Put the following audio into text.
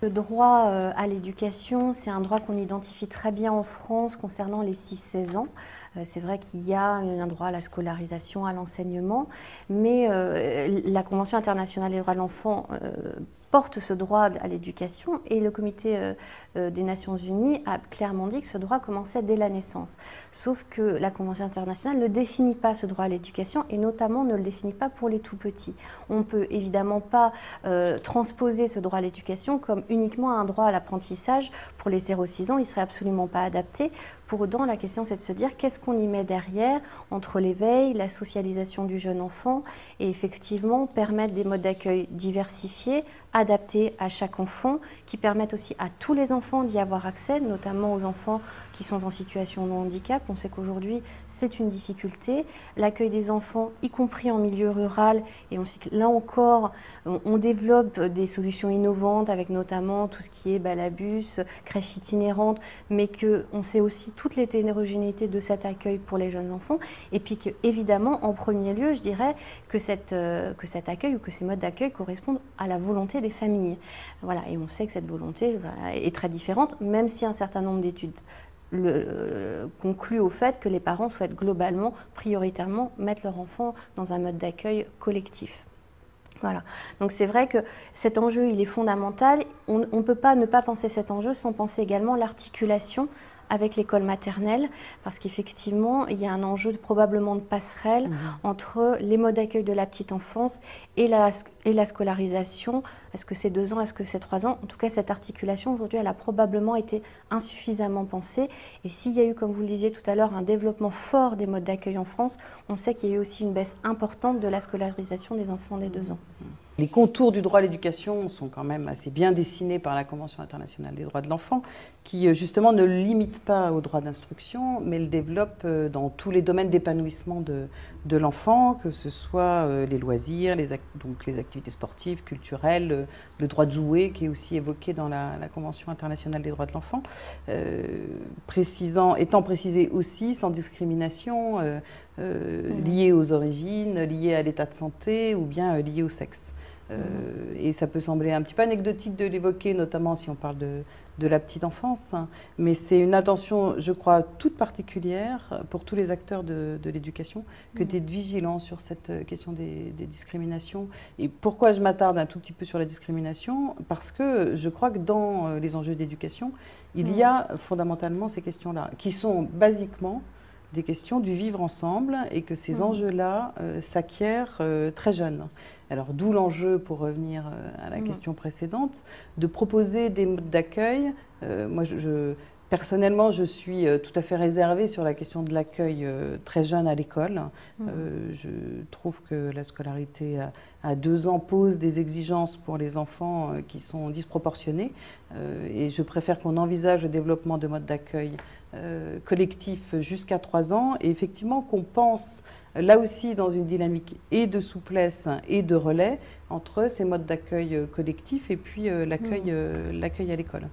Le droit à l'éducation, c'est un droit qu'on identifie très bien en France concernant les 6-16 ans. C'est vrai qu'il y a un droit à la scolarisation, à l'enseignement, mais la Convention internationale des droits de l'enfant porte ce droit à l'éducation et le Comité des Nations Unies a clairement dit que ce droit commençait dès la naissance. Sauf que la Convention internationale ne définit pas ce droit à l'éducation et notamment ne le définit pas pour les tout-petits. On ne peut évidemment pas transposer ce droit à l'éducation comme uniquement un droit à l'apprentissage pour les 0-6 ans. Il ne serait absolument pas adapté. Pour autant, la question c'est de se dire qu'est-ce qu'on y met derrière entre l'éveil, la socialisation du jeune enfant et effectivement permettre des modes d'accueil diversifiés, adaptés à chaque enfant, qui permettent aussi à tous les enfants d'y avoir accès, notamment aux enfants qui sont en situation de handicap. On sait qu'aujourd'hui, c'est une difficulté. L'accueil des enfants, y compris en milieu rural, et on sait que là encore, on développe des solutions innovantes avec notamment tout ce qui est balabus, crèche itinérante, mais qu'on sait aussi toute l'hétérogénéité de cet accueil pour les jeunes enfants. Et puis qu'évidemment, en premier lieu, je dirais que cet accueil ou que ces modes d'accueil correspondent à la volonté des familles. Voilà, et on sait que cette volonté est très différente, même si un certain nombre d'études concluent au fait que les parents souhaitent globalement, prioritairement, mettre leur enfant dans un mode d'accueil collectif. Voilà. Donc c'est vrai que cet enjeu, il est fondamental. On ne peut pas ne pas penser cet enjeu sans penser également l'articulation avec l'école maternelle, parce qu'effectivement, il y a un enjeu probablement de passerelle entre les modes d'accueil de la petite enfance et la scolarisation. Est-ce que c'est 2 ans, est-ce que c'est 3 ans? En tout cas, cette articulation, aujourd'hui, elle a probablement été insuffisamment pensée. Et s'il y a eu, comme vous le disiez tout à l'heure, un développement fort des modes d'accueil en France, on sait qu'il y a eu aussi une baisse importante de la scolarisation des enfants dès 2 ans. Les contours du droit à l'éducation sont quand même assez bien dessinés par la Convention internationale des droits de l'enfant, qui justement ne le limite pas au droit d'instruction, mais le développe dans tous les domaines d'épanouissement de l'enfant, que ce soit les loisirs, donc les activités sportives, culturelles, le droit de jouer, qui est aussi évoqué dans la Convention internationale des droits de l'enfant, étant précisé aussi sans discrimination liée aux origines, liée à l'état de santé ou bien liée au sexe. Et ça peut sembler un petit peu anecdotique de l'évoquer, notamment si on parle de la petite enfance, hein, mais c'est une attention, je crois, toute particulière pour tous les acteurs de l'éducation, que d'être vigilant sur cette question des discriminations. Et pourquoi je m'attarde un tout petit peu sur la discrimination? Parce que je crois que dans les enjeux d'éducation, il y a fondamentalement ces questions-là, qui sont basiquement des questions du vivre ensemble et que ces enjeux-là s'acquièrent très jeunes. Alors d'où l'enjeu, pour revenir à la question précédente, de proposer des modes d'accueil. Moi, personnellement, je suis tout à fait réservée sur la question de l'accueil très jeune à l'école. Je trouve que la scolarité à 2 ans pose des exigences pour les enfants qui sont disproportionnées. Et je préfère qu'on envisage le développement de modes d'accueil collectifs jusqu'à 3 ans. Et effectivement, qu'on pense là aussi dans une dynamique et de souplesse et de relais entre ces modes d'accueil collectifs et puis l'accueil à l'école.